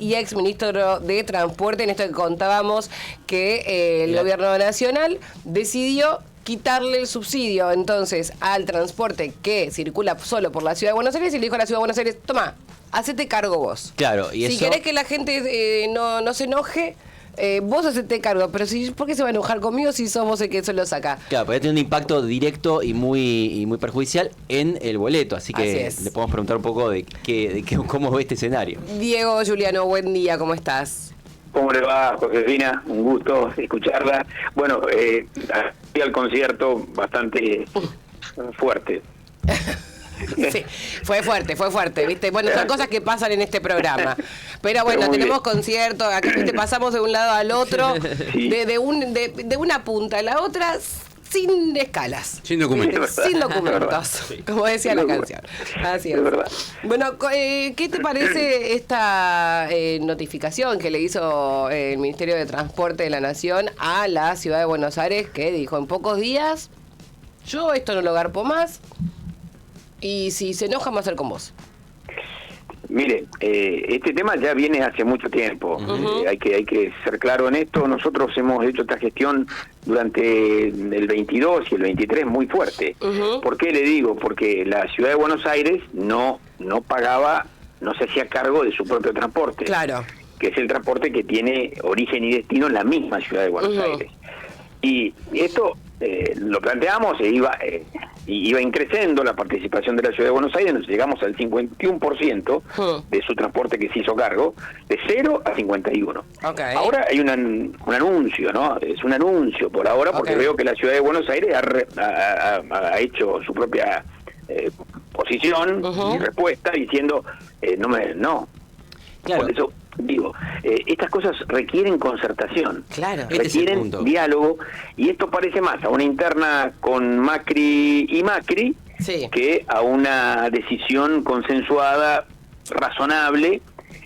y ex ministro de Transporte, en esto que contábamos que el gobierno nacional decidió quitarle el subsidio entonces al transporte que circula solo por la ciudad de Buenos Aires y le dijo a la ciudad de Buenos Aires, toma, hacete cargo vos. Claro, y si eso... querés que la gente no se enoje, vos hacete cargo, pero ¿por qué se va a enojar conmigo si sos vos el que eso lo saca? Claro, podría tener un impacto directo y muy perjudicial en el boleto, así que le podemos preguntar un poco de cómo ve este escenario. Diego Giuliano, buen día, ¿cómo estás? ¿Cómo le va, Josefina? Un gusto escucharla. Bueno, fui al concierto bastante fuerte. Sí, fue fuerte, ¿viste? Bueno, son cosas que pasan en este programa. Pero bueno, tenemos conciertos, acá te pasamos de un lado al otro, sí. de una punta a la otra, sin escalas. Sin documentos. Sin documentos, sí. Como decía la canción. Así es. Bueno, ¿qué te parece esta notificación que le hizo el Ministerio de Transporte de la Nación a la Ciudad de Buenos Aires, que dijo en pocos días, yo esto no lo garpo más, y si se enoja, va a hacer con vos? Mire, este tema ya viene hace mucho tiempo. Hay que ser claro en esto. Nosotros hemos hecho esta gestión durante el 22 y el 23 muy fuerte. ¿Por qué le digo? Porque la Ciudad de Buenos Aires no pagaba, no se hacía cargo de su propio transporte. Claro. Que es el transporte que tiene origen y destino en la misma Ciudad de Buenos Aires. Y esto lo planteamos e iba increciendo la participación de la Ciudad de Buenos Aires, nos llegamos al 51% de su transporte que se hizo cargo, de 0 a 51. Okay. Ahora hay un anuncio, ¿no? Es un anuncio por ahora, porque veo que la Ciudad de Buenos Aires ha hecho su propia posición y respuesta diciendo, no. Claro. Por eso digo, estas cosas requieren concertación, requieren diálogo, y esto parece más a una interna con Macri que a una decisión consensuada, razonable,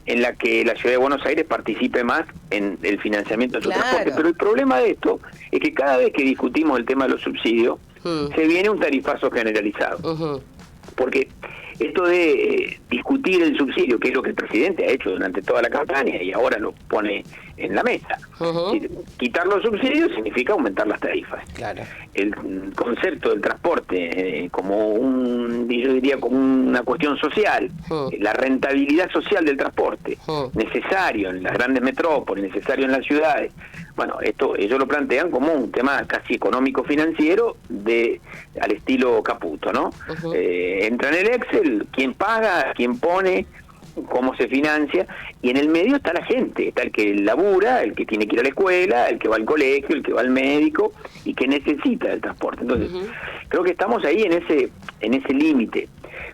en la que la Ciudad de Buenos Aires participe más en el financiamiento de su transporte. Pero el problema de esto es que cada vez que discutimos el tema de los subsidios, se viene un tarifazo generalizado. Porque esto de discutir el subsidio, que es lo que el presidente ha hecho durante toda la campaña y ahora lo pone en la mesa, quitar los subsidios significa aumentar las tarifas. Claro. El concepto del transporte como yo diría como una cuestión social, la rentabilidad social del transporte, necesario en las grandes metrópolis, necesario en las ciudades. Bueno, esto ellos lo plantean como un tema casi económico-financiero al estilo Caputo, ¿no? Entra en el Excel, quién paga, quién pone, cómo se financia, y en el medio está la gente, está el que labura, el que tiene que ir a la escuela, el que va al colegio, el que va al médico y que necesita el transporte. Entonces, creo que estamos ahí en ese límite.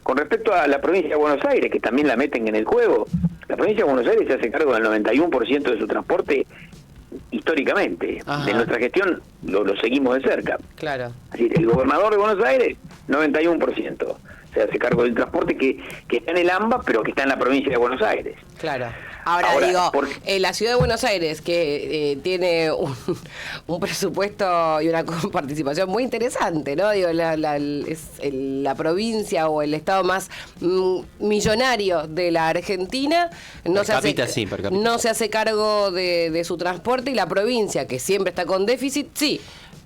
Con respecto a la provincia de Buenos Aires, que también la meten en el juego, la provincia de Buenos Aires se hace cargo del 91% de su transporte históricamente. De nuestra gestión lo seguimos de cerca. Claro. Así, el gobernador de Buenos Aires, 91%. Se hace cargo del transporte que está en el AMBA, pero que está en la provincia de Buenos Aires. Claro. Ahora digo, la Ciudad de Buenos Aires, que tiene un presupuesto y una participación muy interesante, ¿no? Digo, es la provincia o el estado más millonario de la Argentina, no se hace cargo de su transporte, y la provincia, que siempre está con déficit, sí.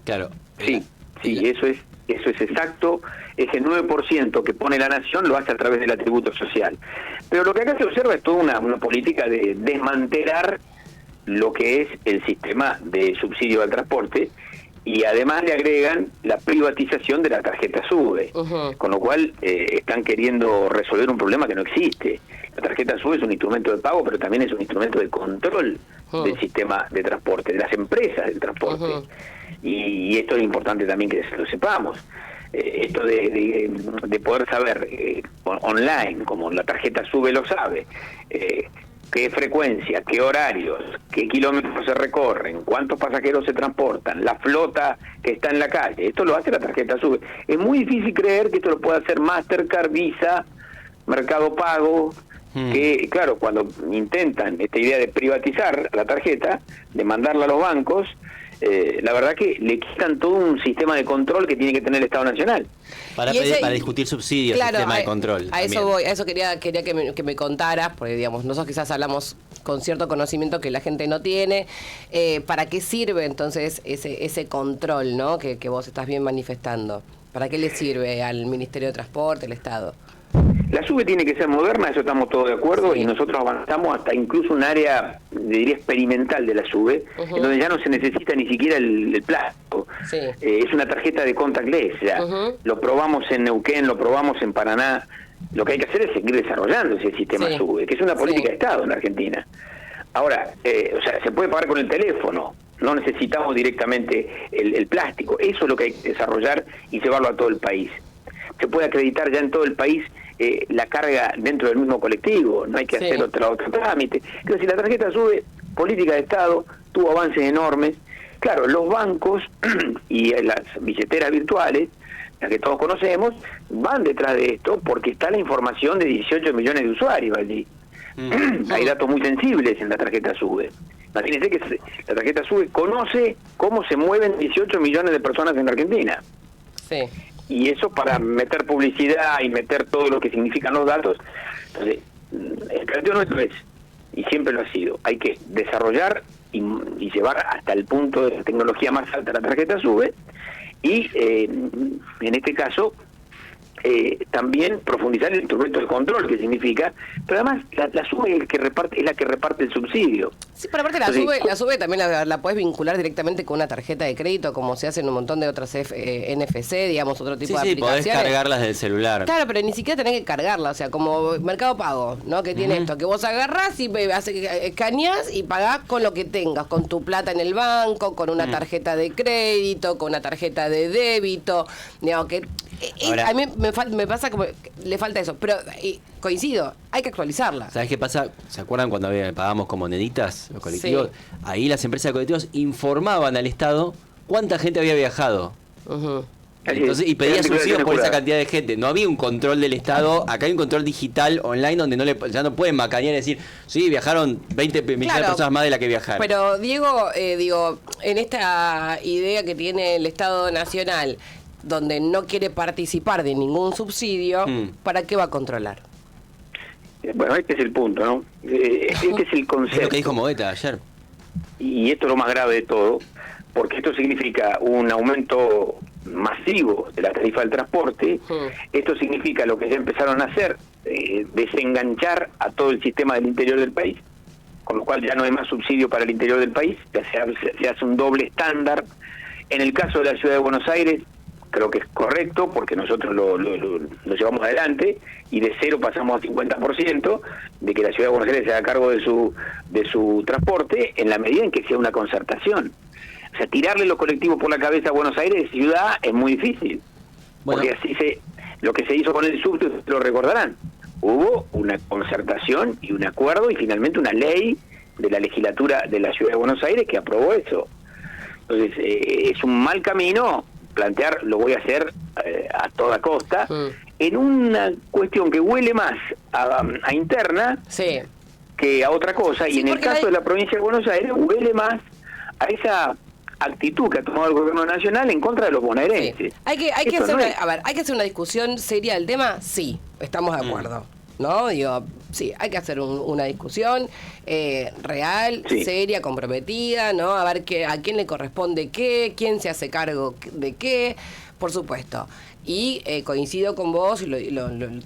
Claro. Sí, eso es exacto. Ese 9% que pone la nación lo hace a través del atributo social. Pero lo que acá se observa es toda una política de desmantelar lo que es el sistema de subsidio al transporte, y además le agregan la privatización de la tarjeta SUBE, con lo cual están queriendo resolver un problema que no existe. La tarjeta SUBE es un instrumento de pago, pero también es un instrumento de control del sistema de transporte, de las empresas del transporte. Y esto es importante también que lo sepamos. Esto de poder saber online, como la tarjeta SUBE lo sabe, qué frecuencia, qué horarios, qué kilómetros se recorren, cuántos pasajeros se transportan, la flota que está en la calle, esto lo hace la tarjeta SUBE. Es muy difícil creer que esto lo pueda hacer Mastercard, Visa, Mercado Pago, que claro, cuando intentan esta idea de privatizar la tarjeta, de mandarla a los bancos, la verdad que le quitan todo un sistema de control que tiene que tener el Estado Nacional. Para discutir subsidios, sistema de control. A eso voy, a eso quería que me contaras, porque digamos, nosotros quizás hablamos con cierto conocimiento que la gente no tiene. ¿Para qué sirve entonces ese control, ¿no? que vos estás bien manifestando? ¿Para qué le sirve al Ministerio de Transporte, el Estado? La SUBE tiene que ser moderna, eso estamos todos de acuerdo, y nosotros avanzamos hasta incluso un área, diría, experimental de la SUBE, en donde ya no se necesita ni siquiera el plástico. Sí. Es una tarjeta de contactless, ya. Lo probamos en Neuquén, lo probamos en Paraná. Lo que hay que hacer es seguir desarrollando ese sistema SUBE, que es una política de Estado en Argentina. Ahora, se puede pagar con el teléfono, no necesitamos directamente el plástico. Eso es lo que hay que desarrollar y llevarlo a todo el país. Se puede acreditar ya en todo el país la carga dentro del mismo colectivo, no hay que hacer otro trámite. Pero si la tarjeta SUBE, política de Estado, tuvo avances enormes. Claro, los bancos y las billeteras virtuales, las que todos conocemos, van detrás de esto porque está la información de 18 millones de usuarios allí. Hay datos muy sensibles en la tarjeta SUBE. Imagínense que la tarjeta SUBE conoce cómo se mueven 18 millones de personas en Argentina. Sí. Y eso para meter publicidad y meter todo lo que significan los datos. Entonces, el planteo nuestro es, y siempre lo ha sido, hay que desarrollar y llevar hasta el punto de la tecnología más alta la tarjeta SUBE, y en este caso también profundizar el instrumento de control, que significa, pero además la SUBE es la que reparte el subsidio. Sí, pero aparte la SUBE también la puedes vincular directamente con una tarjeta de crédito, como se hace en un montón de otras NFC, digamos, otro tipo de aplicaciones. Sí, podés cargarlas del celular. Claro, pero ni siquiera tenés que cargarla, o sea, como Mercado Pago, ¿no? Que tiene esto, que vos agarrás y escaneás y pagás con lo que tengas, con tu plata en el banco, con una tarjeta de crédito, con una tarjeta de débito, digamos que... Ahora, a mí me pasa como le falta eso, pero coincido, hay que actualizarla. ¿Sabes qué pasa? ¿Se acuerdan cuando pagábamos con moneditas los colectivos? Sí. Ahí las empresas de colectivos informaban al Estado cuánta gente había viajado. Entonces, y pedía subsidios por esa cantidad de gente. No había un control del Estado. Acá hay un control digital online donde ya no pueden macanear y decir, sí, viajaron 20 millones de personas más de la que viajaron. Pero Diego, en esta idea que tiene el Estado Nacional, donde no quiere participar de ningún subsidio, ¿para qué va a controlar? Bueno, este es el punto, ¿no? Este es el concepto. Es lo que dijo Mogueta ayer. Y esto es lo más grave de todo, porque esto significa un aumento masivo de la tarifa del transporte. Esto significa lo que ya empezaron a hacer, desenganchar a todo el sistema del interior del país, con lo cual ya no hay más subsidio para el interior del país, ya se hace un doble estándar. En el caso de la Ciudad de Buenos Aires, creo que es correcto, porque nosotros lo llevamos adelante, y de 0 pasamos a 50%, de que la Ciudad de Buenos Aires se haga cargo de su transporte, en la medida en que sea una concertación. O sea, tirarle los colectivos por la cabeza a Buenos Aires ciudad es muy difícil. Bueno, porque así lo que se hizo con el subte, lo recordarán. Hubo una concertación y un acuerdo y finalmente una ley de la legislatura de la Ciudad de Buenos Aires que aprobó eso. Entonces, es un mal camino plantear, lo voy a hacer a toda costa, en una cuestión que huele más a interna que a otra cosa, y en el caso de la provincia de Buenos Aires huele más a esa actitud que ha tomado el gobierno nacional en contra de los bonaerenses. Hay que hacer una discusión seria del tema, sí, estamos de acuerdo. ¿No? Digo, sí, hay que hacer una discusión real, seria, comprometida, ¿no? A ver a quién le corresponde qué, quién se hace cargo de qué, por supuesto. Y coincido con vos, y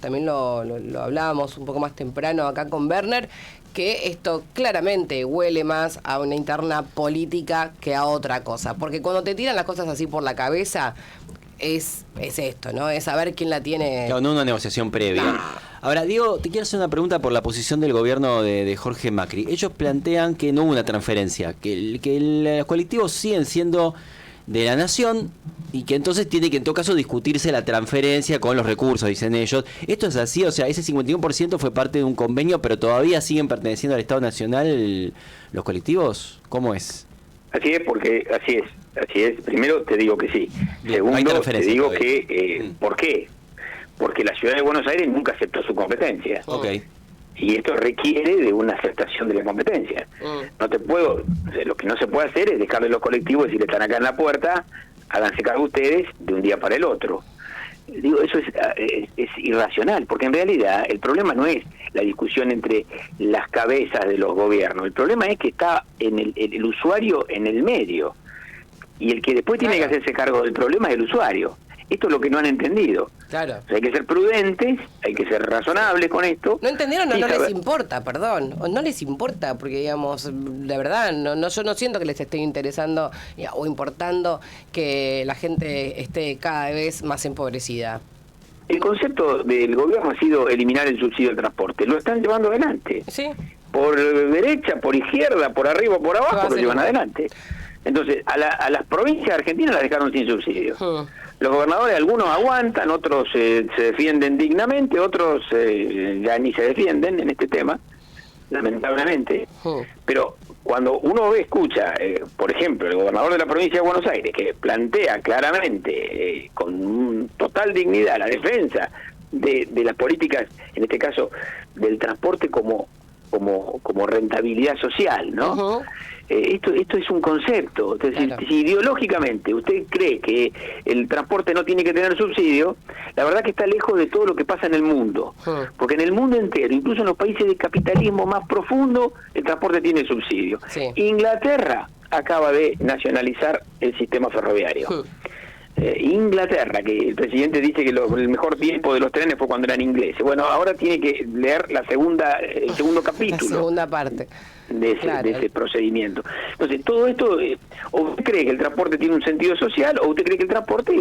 también lo hablábamos un poco más temprano acá con Werner, que esto claramente huele más a una interna política que a otra cosa. Porque cuando te tiran las cosas así por la cabeza, es esto, ¿no? Es saber quién la tiene. Claro, no una negociación previa. No. Ahora, Diego, te quiero hacer una pregunta por la posición del gobierno de Jorge Macri. Ellos plantean que no hubo una transferencia, que los colectivos siguen siendo de la nación y que entonces tiene que en todo caso discutirse la transferencia con los recursos, dicen ellos. ¿Esto es así? O sea, ese 51% fue parte de un convenio, pero todavía siguen perteneciendo al Estado Nacional los colectivos. ¿Cómo es? Así es, porque así es. Primero te digo que sí. Segundo, te digo que ¿por qué? Porque la Ciudad de Buenos Aires nunca aceptó su competencia. Y esto requiere de una aceptación de la competencia. Lo que no se puede hacer es dejarle los colectivos y decirle están acá en la puerta, háganse cargo ustedes de un día para el otro. Digo, eso es irracional, porque en realidad el problema no es la discusión entre las cabezas de los gobiernos, el problema es que está en el usuario en el medio, y el que después tiene que hacerse cargo del problema es el usuario. Esto es lo que no han entendido. Claro. O sea, hay que ser prudentes, hay que ser razonables con esto. No entendieron, no les importa, perdón. O no les importa, porque digamos, de verdad, yo no siento que les esté interesando o importando que la gente esté cada vez más empobrecida. El concepto del gobierno ha sido eliminar el subsidio al transporte. Lo están llevando adelante. Sí. Por derecha, por izquierda, por arriba, por abajo, lo llevan adelante. Entonces, a las provincias argentinas las dejaron sin subsidio. Los gobernadores, algunos aguantan, otros se defienden dignamente, otros ya ni se defienden en este tema, lamentablemente. Pero cuando uno escucha, por ejemplo, el gobernador de la provincia de Buenos Aires, que plantea claramente, con total dignidad, la defensa de las políticas, en este caso del transporte como rentabilidad social, ¿no? Esto es un concepto. Entonces, claro, si ideológicamente usted cree que el transporte no tiene que tener subsidio, la verdad que está lejos de todo lo que pasa en el mundo. Porque en el mundo entero, incluso en los países de capitalismo más profundo, el transporte tiene subsidio. Sí. Inglaterra acaba de nacionalizar el sistema ferroviario. Inglaterra, que el presidente dice que el mejor tiempo de los trenes fue cuando eran ingleses. Bueno, ahora tiene que leer el segundo capítulo. La segunda parte. De ese procedimiento. Entonces, todo esto, o usted cree que el transporte tiene un sentido social, o usted cree que el transporte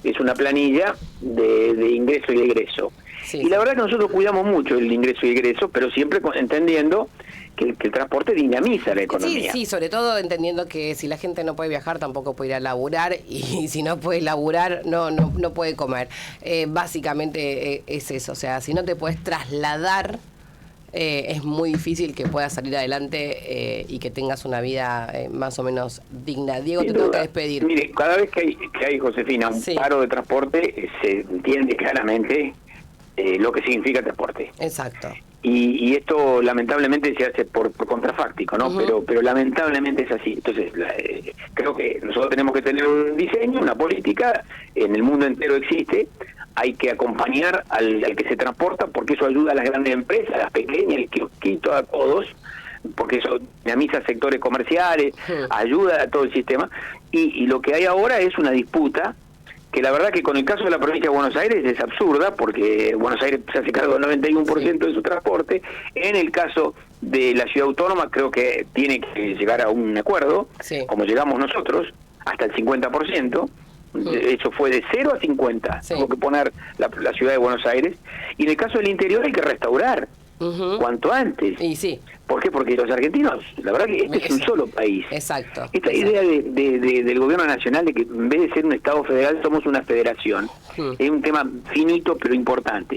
es una planilla de ingreso y egreso. Sí, y la verdad que nosotros cuidamos mucho el ingreso y egreso, pero siempre entendiendo que el transporte dinamiza la economía. Sí, sobre todo entendiendo que si la gente no puede viajar, tampoco puede ir a laburar, y si no puede laburar, no puede comer. Básicamente es eso, o sea, si no te puedes trasladar, es muy difícil que puedas salir adelante y que tengas una vida más o menos digna. Diego, te tengo que despedir. Mire, cada vez que hay Josefina, un paro de transporte, se entiende claramente lo que significa el transporte. Exacto. Y esto lamentablemente se hace por contrafáctico, ¿no? Pero lamentablemente es así. Entonces, creo que nosotros tenemos que tener un diseño, una política, en el mundo entero existe. Hay que acompañar al que se transporta, porque eso ayuda a las grandes empresas, a las pequeñas, el kiosquito, a todos, porque eso dinamiza sectores comerciales, ayuda a todo el sistema. Y lo que hay ahora es una disputa que la verdad que con el caso de la provincia de Buenos Aires es absurda, porque Buenos Aires se hace cargo del 91% de su transporte. En el caso de la ciudad autónoma creo que tiene que llegar a un acuerdo, como llegamos nosotros, hasta el 50%. Eso fue de 0 a 50, tuvo que poner la ciudad de Buenos Aires. Y en el caso del interior hay que restaurar cuanto antes. Y sí. ¿Por qué? Porque los argentinos, la verdad que este es un solo país. Exacto. Esta idea del gobierno nacional de que en vez de ser un Estado federal somos una federación, es un tema finito pero importante.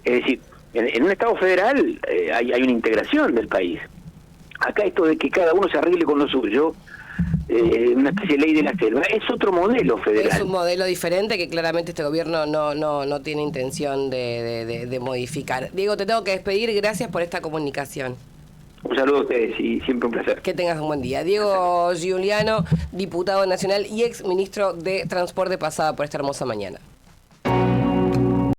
Es decir, en un Estado federal hay una integración del país. Acá esto de que cada uno se arregle con lo suyo, una especie de ley de la selva, es otro modelo federal. Es un modelo diferente que claramente este gobierno no tiene intención de modificar. Diego, te tengo que despedir, gracias por esta comunicación. Un saludo a ustedes y siempre un placer. Que tengas un buen día. Diego Giuliano, diputado nacional y ex ministro de Transporte, pasada por esta hermosa mañana.